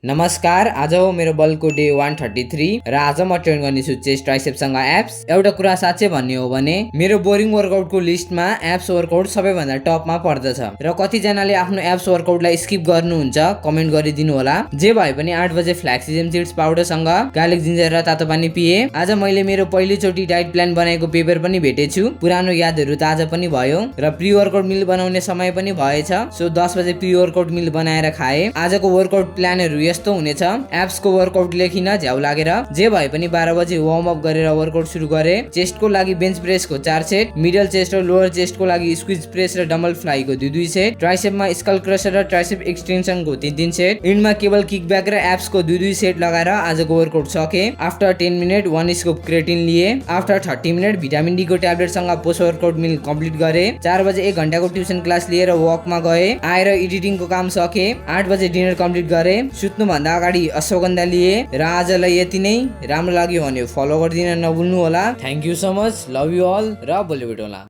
नमस्कार, आज हो मेरो बलको डे 133 र आज म ट्रेन गर्नेछु चेस्ट ट्राइसेप्ससँग एप्स। एउटा कुरा साँच्चै भन्ने हो भने मेरो बोरिङ वर्कआउटको लिस्टमा एप्स वर्कआउट सबैभन्दा टपमा पर्दछ र कतिजनाले आफ्नो एप्स वर्कआउटलाई स्किप गर्नुहुन्छ, कमेन्ट गरिदिनु होला। जे भए पनि 8 बजे फ्ल्याक्सिजम सीड्स पाउडरसँग गार्लिक जिन्जर र तातो पानी पिए। आज मैले मेरो पहिलोचोटि डाइट प्लान बनाएको पेपर पनि भेटेछु, पुरानो यादहरू ताजा पनि भयो र प्री वर्कआउट मिल बनाउने समय पनि भएछ। सो 10 बजे प्री वर्कआउट मिल बनाएर खाए। आजको वर्कआउट प्लानहरू यस्तो हुनेछ। एप्सको वर्कआउट लेखिन झ्याउ लागेर, जे भए पनि 12 बजे वार्म अप गरेर वर्कआउट सुरु गरे। चेस्टको लागि बेन्च प्रेसको 4 सेट, मिडल चेस्ट र लोअर चेस्टको लागि स्क्विज प्रेस र डम्बल फ्लाईको 2-2 सेट, ट्राइसेपमा स्कल क्रसर र ट्राइसेप एक्सटेन्सनको 3-3 सेट, इन्डमा केबल किकब्याक र एप्सको 2-2 सेट लगाएर आजको वर्कआउट सके। आफ्टर 10 मिनट 1 स्कुप क्रेटिन लिए। आफ्टर 30 मिनट भिटामिन डी को ट्याब्लेटसँग पोस्ट वर्कआउट मिल कम्प्लिट गरे। 4 बजे 1 घण्टाको ट्युसन क्लास लिएर वकमा गए। आएर एडिटिङको काम सके। 8 बजे डिनर कम्प्लिट गरे। सुत्नु भन्दा अगाडि अश्वगन्धा लिए र आजलाई यति नै। राम्रो लाग्यो भने फलो गरिदिन नभुल्नु होला। Thank you so much, love you all र भोलि भेटौँला।